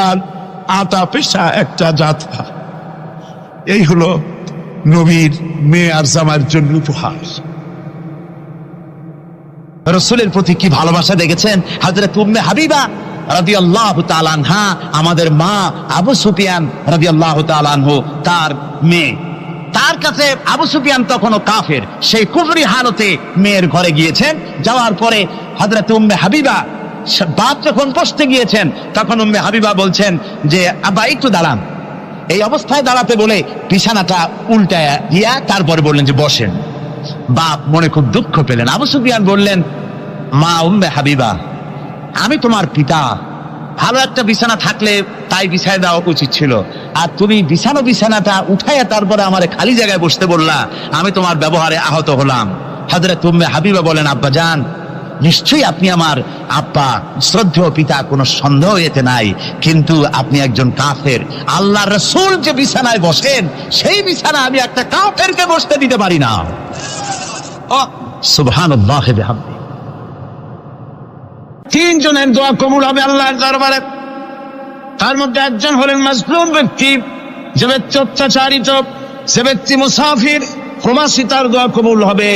আর আটা পেশা একটা জাতা। এই হলো নবীর মেয়ে আর জামাইয়ের জন্য উপহার। রাসূলের প্রতি কি ভালোবাসা দেখেছেন হযরত উম্মে হাবিবা রাদিয়াল্লাহু তাআলা আনহা, আমাদের মা আবু সুফিয়ান রাদিয়াল্লাহু তাআলা আনহু, তার মেয়ে। তার কাছে আবু সুফিয়ান তখনও কাফের, সেই কুফরি হালতে মেয়ের ঘরে গিয়েছেন। যাওয়ার পরে হযরত উম্মে হাবিবা বাপ যখন বসতে গিয়েছেন, তখন উম্মে হাবিবা বলছেন যে আব্বা একটু দাঁড়ান। এই অবস্থায় দাঁড়াতে বলে বিছানাটা উল্টায় দিয়া তারপরে বললেন যে বসেন। বাপ মনে খুব দুঃখ পেলেন। আবু সুফিয়ান বললেন, মা উম্মে হাবিবা, আমি তোমার পিতা, ভালো একটা বিছানা থাকলে তাই বিছায় দেওয়া উচিত ছিল, আর তুমি বিছানাটা উঠাইয়া তারপরে আমার খালি জায়গায় বসতে বললা, আমি তোমার ব্যবহারে আহত হলাম। হযরত উম্মে হাবিবা বলেন, আব্বা জান, নিশ্চয়ই আপনি আমার আব্বা, শ্রদ্ধেয় পিতা, কোনো সন্দেহ এতে নাই, কিন্তু আপনি একজন কাফের। আল্লাহর রাসূল যে বিছানায় বসেন, সেই বিছানা আমি একটা কাফেরকে বসতে দিতে পারি না। সুবহানাল্লাহ বিহামদি। তিনজনের দোয়া কবুল হবে আল্লাহর দরবারে। তার মধ্যে একজন হলেন মাজলুম ব্যক্তি, যে ব্যক্তি অত্যাচারিত, যে ব্যক্তি মুসাফির, প্রবাসী, তার দোয়া কবুল হবে।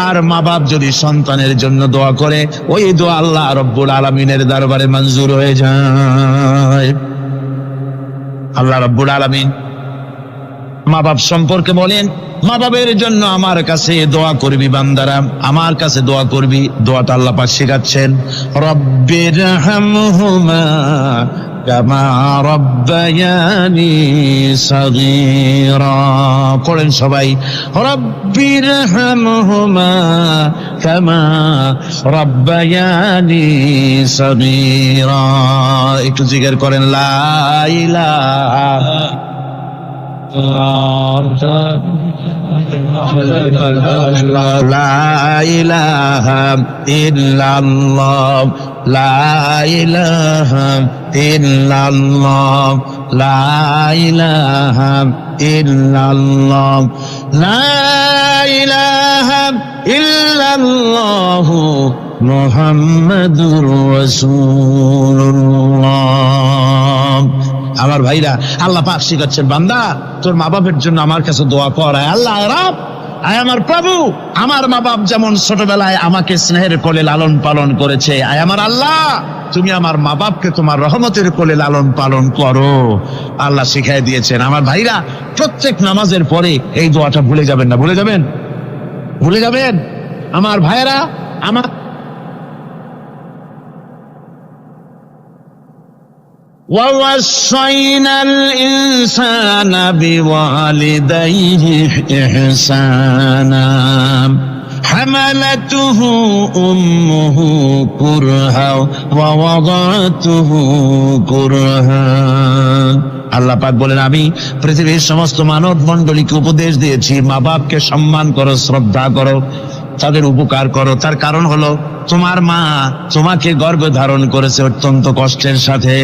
আর মা বাপ যদি সন্তানের জন্য দোয়া করে, ওই দোয়া আল্লাহ রব্বুল আলামিনের দরবারে মঞ্জুর হয়ে যায়। আল্লাহ রব্বুল আলামিন মা বাপ সম্পর্কে বলেন, মা বাবের জন্য আমার কাছে দোয়া করবি বান্দারা, আমার কাছে দোয়া করবি। দোয়াটা আল্লাহ পাক শেখাচ্ছেন, রব্বিরহামহুমা কামা রব্বায়ানি সাগীরা। পড়েন সবাই, রব্বিরহামহুমা কামা রব্বায়ানি সাগীরা। একটু জিকির করেন, লা ইলাহা লা ইলাহা ইল্লাল্লাহ, লা ইলাহা ইল্লাল্লাহ, লা ইলাহা ইল্লাল্লাহ, লা ইলাহা ইল্লাল্লাহ মুহাম্মাদুর রাসূলুল্লাহ। আমার ভাইরা, আল্লাহ পাক শিখাচ্ছেন, বান্দা তোর মা বাপের জন্য আমার কাছে দোয়া কর। আয় আল্লাহ, আয় রব, আয় আমার প্রভু, আমার মা বাপ যেমন ছোটবেলায় আমাকে স্নেহের কোলে লালন পালন করেছে, আয় আমার আল্লাহ তুমি আমার মা বাপকে তোমার রহমতের কোলে লালন পালন করো। আল্লাহ শিখাই দিয়েছেন। আমার ভাইরা, প্রত্যেক নামাজের পরে এই দোয়াটা ভুলে যাবেন না। ভুলে যাবেন? ভুলে যাবেন? আমার ভাইরা, আমার وَوَصَّيْنَا الْإِنسَانَ بِوَالِدَيْهِ إِحْسَانًا حَمَلَتْهُ أُمُّهُ كُرْهًا وَوَضَعَتْهُ كُرْهًا। আল্লাহ পাক বলেন, আমি পৃথিবীর সমস্ত মানব মণ্ডলীকে উপদেশ দিয়েছি, মা বাপকে সম্মান করো, শ্রদ্ধা করো, তাদের উপকার করো। তার কারণ হলো তোমার মা তোমাকে গর্ভে ধারণ করেছে অত্যন্ত কষ্টের সাথে।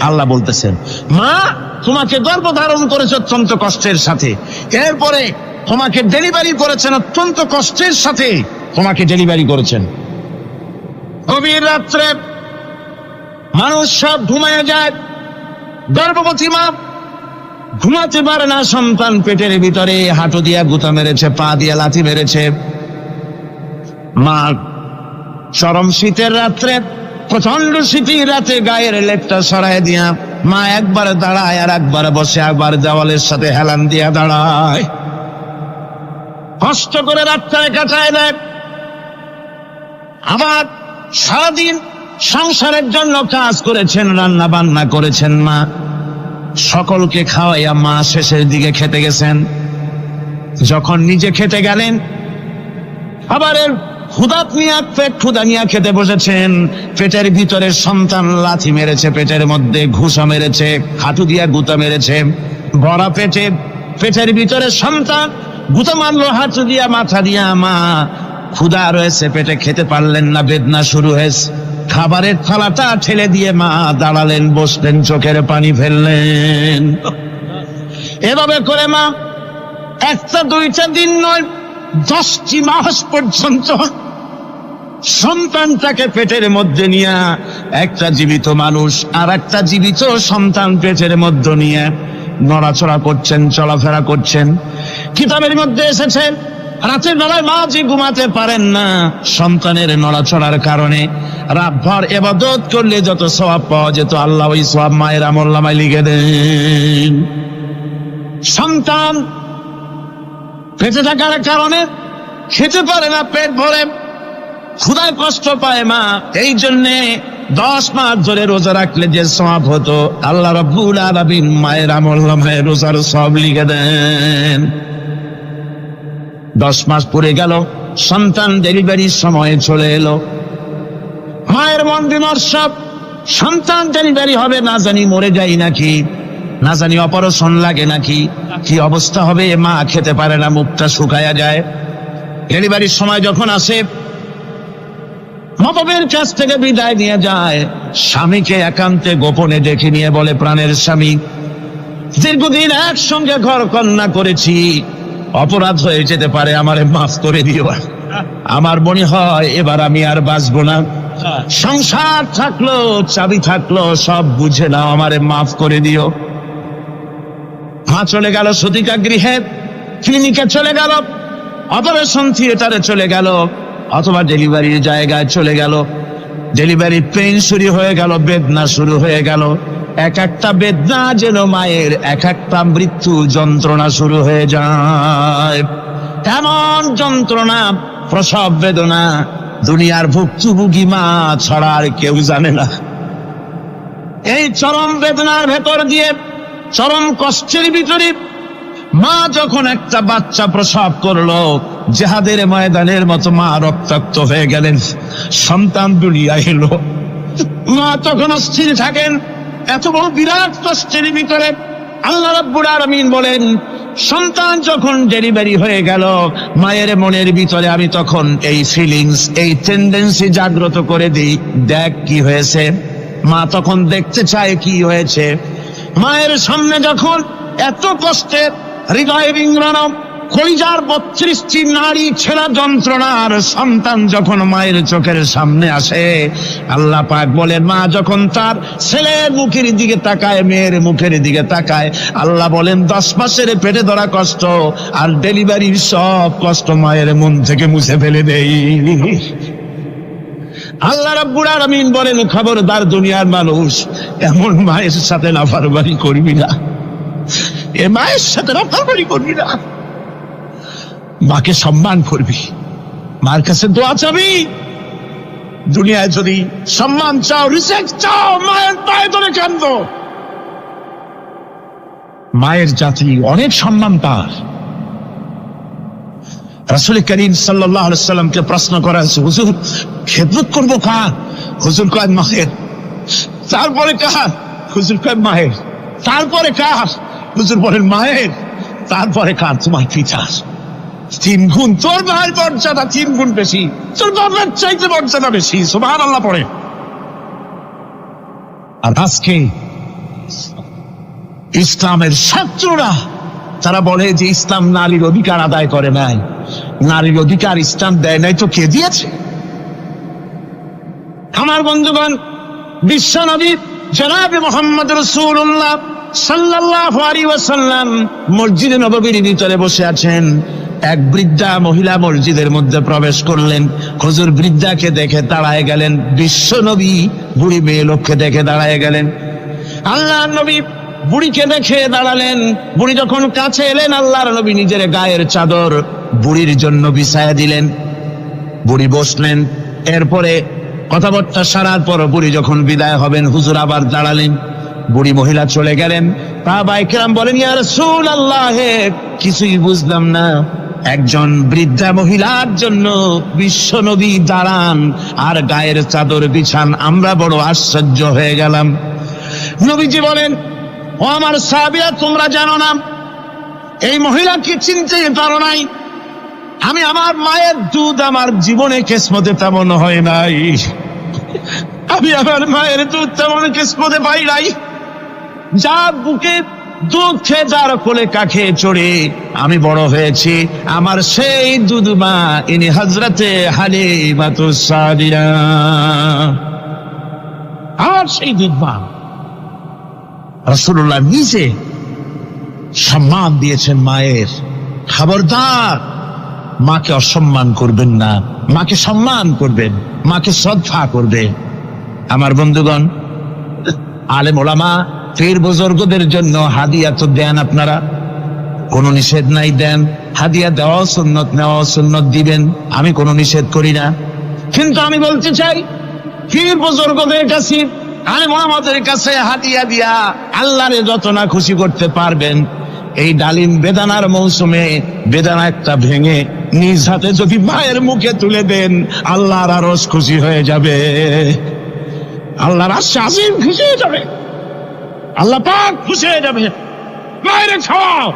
আল্লাহ বলতেছেন, মা তোমাকে গর্ভ ধারণ করেছে অত্যন্ত কষ্টের সাথে, এরপরে তোমাকে ডেলিভারি করেছেন অত্যন্ত কষ্টের সাথে, তোমাকে ডেলিভারি করেছেন। গভীর রাত্রে মানুষ সব ঘুমায় যায়, গর্ভবতী মা ঘুমাতে পারে না, সন্তান পেটের ভিতরে হাঁটু দিয়া গুঁতা মেরেছে, পা দিয়া লাথি মেরেছে। মা চরম শীতের রাত্রে, প্রচন্ড শীতের রাতে গায়ের লেপটা সরাই দিয়া মা একবার দাঁড়ায় আর একবার বসে, একবার দেওয়ালের সাথে হেলান দিয়া দাঁড়ায়, কষ্ট করে রাতটায় কাটায় দেয়। আবার সারাদিন সংসারের জন্য কাজ করেছেন, রান্না বান্না করেছেন, মা সকলকে খাওয়াইয়া মা শেষের দিকে খেতে গেছেন। যখন নিজে খেতে গেলেন, আবার পেট ক্ষুধা নিয়ে খেতে বসেছেন, পেটের ভিতরে সন্তান লাথি মেরেছে, পেটের মধ্যে ঘুষা মেরেছে, হাঁটু দিয়া গুঁতা মেরেছে, ভরা পেটে, পেটের ভিতরে সন্তান গুঁতা মারলো হাঁটু দিয়া, মাথা দিয়া। মা ক্ষুধা রয়েছে, পেটে খেতে পারলেন না, বেদনা শুরু হয়েছে। খাবারের থালাটা ঠেলে দিয়ে মা দাঁড়ালেন, বসলেন, চোখের পানি ফেললেন। এভাবে করে মা একটা দুইটা দিন নয়, 10টি মাস পর্যন্ত সন্তানটাকে পেটের মধ্যে নিয়ে, একটা জীবিত মানুষ আর একটা জীবিত সন্তান পেটের মধ্যে নিয়ে নড়াচড়া করছেন, চলাফেরা করছেন। কিতাবের মধ্যে এসেছে, রাতের বেলায় মা যে ঘুমাতে পারেন না সন্তানের নড়াচড়ার কারণে, রাতভর ইবাদত করলে যত সওয়াব পাওয়া যেত, আল্লাহ ওই সওয়াব মায়ের আমলনামায় লিখে দেন। সন্তান পেটে থাকার কারণে খেতে পারে না, পেট ভরে ক্ষুধায় কষ্ট পায় মা, এই জন্যে 10 মাস ধরে রোজা রাখলে যে সওয়াব হতো, আল্লাহ রাব্বুল আলামিন মায়ের আমলনামায় রোজার সওয়াব লিখে দেন। 10 মাস পরে গেল, সন্তান ডেলিভারির সময় চলে এলো। মায়ের মন বিমর্ষ, সন্তান ডেলিভারি হবে, না জানি মরে যাই নাকি, না জানি অপারেশন লাগে নাকি, কি অবস্থা হবে। মা খেতে পারে না, মুখটা শুকায়া যায়। ডেলিভারির সময় যখন আসে, মাবাবের কাছ থেকে বিদায় নিয়ে যায়, স্বামীকে একান্তে গোপনে ডেকে নিয়ে বলে, প্রাণের স্বামী, দীর্ঘদিন একসঙ্গে ঘর কন্যা করেছি, অপরাধ হয়ে যেতে পারে, আমারে মাফ করে দিও। আমার মনে হয় এবার আমি আর বাঁচবো না। সংসার থাকলো, চাবি থাকলো, সব বুঝে নাও, আমারে মাফ করে দিও। মা চলে গেল সতিকা গৃহে, ক্লিনিকে চলে গেল, অপারেশন থিয়েটারে চলে গেল, অথবা ডেলিভারির জায়গায় চলে গেল। ডেলিভারি পেইন শুরু হয়ে গেল, বেদনা শুরু হয়ে গেল। এক একটা বেদনা যেন মায়ের এক একটা মৃত্যু যন্ত্রণা শুরু হয়ে যায়। এমন যন্ত্রণা, প্রসব বেদনা দুনিয়ার ভুক্তভোগী মা ছাড়া আর কেউ জানে না। এই চরম বেদনার ভেতর দিয়ে, চরম কষ্টের ভিতরে মা যখন একটা বাচ্চা প্রসব করলো, জিহাদের ময়দানের মতো মা রক্তাক্ত হয়ে গেলেন, সন্তান দুনিয়া এলো। মা তখন অস্থির থাকেন। এত বড় বিরাট কষ্টের ভিতরে আল্লাহ রাব্বুল আলামিন বলেন, সন্তান যখন ডেলিভারি হয়ে গেল, মায়ের মনের ভিতরে আমি তখন এই ফিলিংস, এই টেন্ডেন্সি জাগ্রত করে দিই, দেখ কি হয়েছে। মা তখন দেখতে চায় কি হয়েছে। মায়ের সামনে যখন এত কষ্টের, হৃদয় বিংড়ানো, কলিজার 32টি নারী ছেঁড়া যন্ত্রণার সন্তান যখন মায়ের চোখের সামনে আসে, আল্লাহ পাক বলেন, মা যখন তার ছেলের মুখের দিকে তাকায়, মেয়ের মুখের দিকে তাকায়, আল্লাহ বলেন 10 মাসের পেটে ধরা কষ্ট আর ডেলিভারির সব কষ্ট মায়ের মন থেকে মুছে ফেলে দেই। আল্লাহ রাব্বুল আলামিন বলেন, খবরদার দুনিয়ার মানুষ, এমন মায়ের সাথে নাফরমানি করবি না, এ মায়ের সাথে নাফরমানি করবি না, মাকে সম্মান করবি, মার কাছে দোয়া চাবি। দুনিয়ায় যদি সম্মান চাও, রিসপেক্ট চাও, মায়ের পায়ে ধরে কাঁদো। মায়ের জাতি অনেক সম্মান তার। রাসূল করিম সাল্লাল্লাহু আলাইহি সাল্লামকে প্রশ্ন করা হয়েছে, হুজুর খেদমত করবো কার? হুজুর কয় মায়ের। তারপরে কার? হুজুর কয় মায়ের। তারপরে কার? হুজুর বলেন মায়ের। তারপরে কার? তোমার পিতার। 3 গুণ। তোর ভাইয়ের মর্যাদা 3 গুণ বেশি, তোর বাবার চাইতে মর্যাদা বেশি। সুবহানাল্লাহ পড়ে। আর আজকে ইসলামের শত্রুরা তারা বলে যে ইসলাম নারীর অধিকার আদায় করে নাই। নারীর অধিকার ইসলাম দেয় নাই তো কে দিয়েছে? আমার বন্ধুগণ, বিশ্বনবী জনাবে মুহাম্মদ রাসূলুল্লাহ সাল্লাল্লাহু আলাইহি ওয়াসাল্লাম মসজিদে নববীর ভিতরে বসে আছেন। এক বৃদ্ধা মহিলা মসজিদের মধ্যে প্রবেশ করলেন। হুজুর বৃদ্ধাকে দেখে দাঁড়ায় গেলেন, বিশ্বনবী বুড়ি মেয়ে লোককে দেখে দাঁড়ায় গেলেন। আল্লাহর নবী বুড়িকে দেখে দাঁড়ালেন। বুড়ি যখন কাছে এলেন, আল্লাহর নবী নিজের গায়ের চাদর বুড়ির জন্য বিছায়া দিলেন। বুড়ি বসলেন। এরপরে কথাবার্তা সারার পর বুড়ি যখন বিদায় হবেন, হুজুর আবার দাঁড়ালেন। বুড়ি মহিলা চলে গেলেন। সাহাবায়ে কেরাম বলেন, ইয়া রাসূলুল্লাহ, কিছুই বুঝলাম না, একজন বৃদ্ধা মহিলার জন্য বিশ্বনবী দাঁড়ান আর গায়ের চাদর বিছান, আমরা বড় আশ্চর্য হয়ে গেলাম। নবীজি বলেন, ও আমার সাহাবীরা, তোমরা জানো না, এই মহিলাকে চিনতে পারো নাই? আমি আমার মায়ের দুধ আমার জীবনে কিসমতে তেমন হয় নাই। আমি আমার মায়ের দুধ তেমন কিসমতে পাই নাই। যার বুকে দুধ খেয়ে, যার কোলে কাখে চড়ে আমি বড় হয়েছি, আমার সেই দুধ মা, ইনি হযরতে হালিমাতুস সাদিয়া, আর সেই দুধ মা। রাসূলুল্লাহ নিজে সম্মান দিয়েছেন মায়ের। খবরদার মাকে অসম্মান করবেন না, মাকে সম্মান করবেন, মাকে শ্রদ্ধা করবেন। আমার বন্ধুগণ, আলেম ওলামা পীর বুজুর্গদের জন্য হাদিয়া তো দেন, আপনারা কোনো নিষেধ নাই, দেন। হাদিয়া দেওয়া সুন্নত, নেওয়া সুন্নত, দিবেন, আমি কোনো নিষেধ করি না। কিন্তু আমি বলতে চাই, পীর বুজুর্গদের কাছে, আলেম ওলামাদের কাছে হাদিয়া দিয়া আল্লাহরে যত না খুশি করতে পারবেন, এই ডালিম বেদানার মৌসুমে বেদানা একটা ভেঙে নিজ হাতে যদি মায়ের মুখে তুলে দেন, আল্লাহর আরশ খুশি হয়ে যাবে, আল্লাহর আরশ আজিম খুশি হয়ে যাবে, আল্লাহ পাক খুশি হয়ে যাবে। মায়ের খাওয়াও,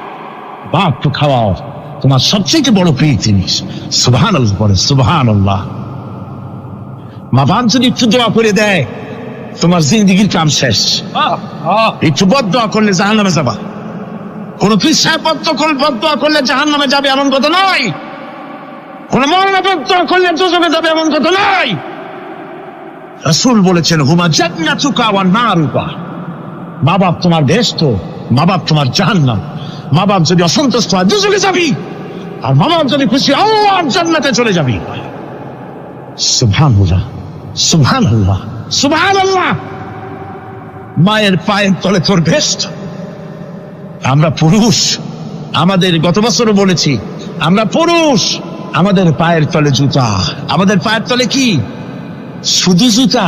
বাপ তো খাওয়াও, তোমার সবচেয়ে বড় প্রিয় জিনিস। সুবহানাল্লাহ বলে, সুবহানাল্লাহ। মা বাপ যদি একটু দোয়া করে দেয়, তোমার জিন্দেগির কাম শেষ। একটু বদদোয়া করলে জাহান্নামে যাবা। কোন পীর বদদোয়া করলে জাহান্নামে যাবে এমন কথা নয়। কোন মওলানা বদদোয়া করলে দোজখে যাবে এমন কথা নয়। রাসূল বলেছেন, হুমা জান্নাতুকা ওয়া নারুকা। মা বাপ তোমার বেহেশত, মা বাপ তোমার জাহান্নাম। মা বাপ যদি অসন্তুষ্ট হয়, দোজখে যাবি, আর মা বাপ যদি খুশি, আল্লাহর জান্নাতে চলে যাবি। সুবহানাল্লাহ, সুবহানাল্লাহ, সুবহানাল্লাহ। মায়ের পায়ের তলে তোর বেহেশত। আমরা পুরুষ, আমাদের গত বছরও বলেছি, আমরা পুরুষ, আমাদের পায়ের তলে জুতা। আমাদের পায়ের তলে কি? শুধু জুতা।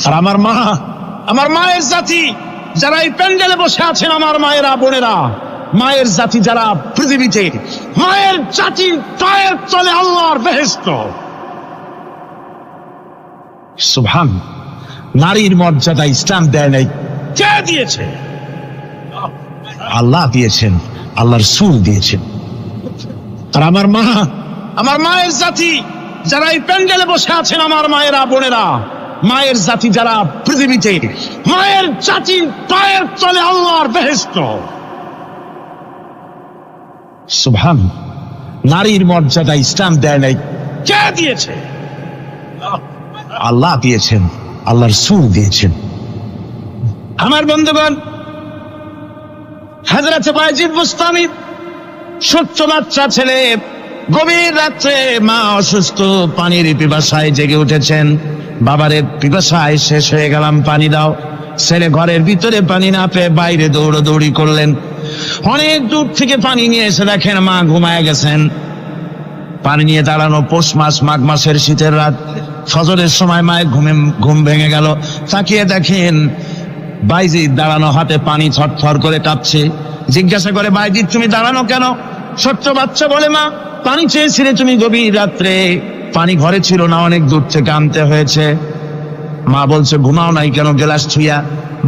আর আমার মা, আমার মায়ের জাতি যারা এই প্যান্ডেলে বসে আছেন, আমার মায়েরা, বোনেরা, মায়ের জাতি যারা পৃথিবীতে, মায়ের জাতির পায়ের তলে আল্লাহর বেহেশত। সুবহান। নারীর মর্যাদা ইসলাম দেয় নাই, কে দিয়েছে? আল্লাহ দিয়েছেন, আল্লাহর রাসূল দিয়েছেন। আর আমার মা, আমার মায়ের জাতি যারা এই প্যান্ডেলে বসে আছেন, আমার মায়েরা, বোনেরা, মায়ের জাতি যারা পৃথিবীতে, মায়ের জাতির পায়ের তলে আল্লাহর বেহেশত। সুবহান, নারীর মর্যাদা ইসলাম দেয় নাই, কে দিয়েছে? আল্লাহ দিয়েছেন, আল্লাহর রাসূল দিয়েছেন। আমার বন্ধুগণ, হযরত বায়জিদ বুস্তামি, ছোট্ট বাচ্চা ছেলে, গভীর রাত্রে মা অসুস্থ, পানির পিপাসায় জেগে উঠেছেন। বাবারে পিপাসায় শেষ হয়ে গেলাম, পানি দাও। ছেলে ঘরের ভিতরে পানি না পেয়ে বাইরে দৌড়াদৌড়ি করলেন। অনেক দূর থেকে পানি নিয়ে এসে দেখেন মা ঘুমায় গেছেন। পানি নিয়ে দাঁড়ানো, পৌষ মাস, মাঘ মাসের শীতের রাত, ফজরের সময় মায়ের ঘুম ভেঙে গেল। তাকিয়ে দেখেন বাইজিদ দাঁড়ানো, হাতে পানি থরথর করে কাঁপছে। জিজ্ঞাসা করে, বাইজিদ তুমি দাঁড়ানো কেন? ছোট্ট বাচ্চা বলে, মা পানি চেয়েছিলে তুমি গভীর রাত্রে, পানি ঘরে ছিল না, অনেক দূর থেকে আনতে হয়েছে। মা বলছে, ঘুমাও নাই কেন গ্লাস ছুঁয়া?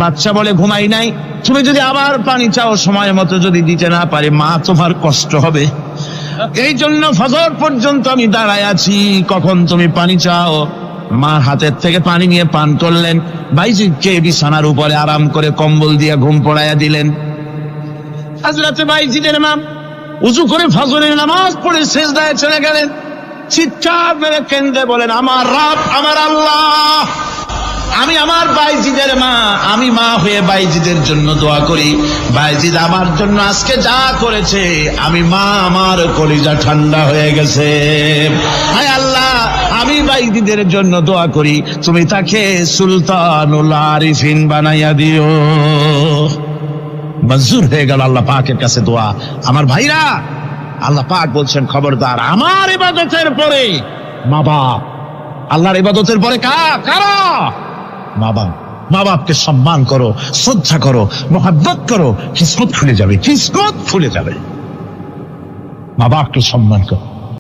বাচ্চা বলে, ঘুমাই নাই, তুমি যদি আবার পানি চাও সময় মতো যদি দিতে না পারি মা তোমার কষ্ট হবে, এই জন্য ফজর পর্যন্ত আমি দাঁড়ায় আছি, কখন তুমি পানি চাও। মা হাতের থেকে পানি নিয়ে পান করলেন। বাইজিদকে বিছানার উপরে আরাম করে কম্বল দিয়ে ঘুম পড়াইয়া দিলেন। হযরত বাইজিদের মা উযু করে ফজরের নামাজ পড়ে সিজদায় চলে গেলেন। চিৎকার মেরে কেঁদে বলেন, আমার রব, আমার আল্লাহ, আমি আমার বাইজিদের মা, আমি মা হয়ে বাইজিদের জন্য দোয়া করি। বাইজিদ আমার জন্য আজকে যা করেছে, আমি মা, আমার কলিজা ঠান্ডা হয়ে গেছে। হায় আল্লাহ, আমি বাইজিদের জন্য দোয়া করি, তুমি তাকে সুলতানুল আরিফিন বানাইয়া দিও। মঞ্জুর হয়ে গেল আল্লাহ পাকের কাছে দোয়া। আমার ভাইরা, আল্লাহ পাক বলছেন, খবরদার আমার ইবাদতের পরে মা বাপ, আল্লাহর ইবাদতের পরে কারা? মা বাপ। মা বাপকে সম্মান করো, শ্রদ্ধা করো, মোহাব্বত করো, কিসমত খুলে যাবে, কিসমত খুলে যাবে। মা বাপকে সম্মান করো।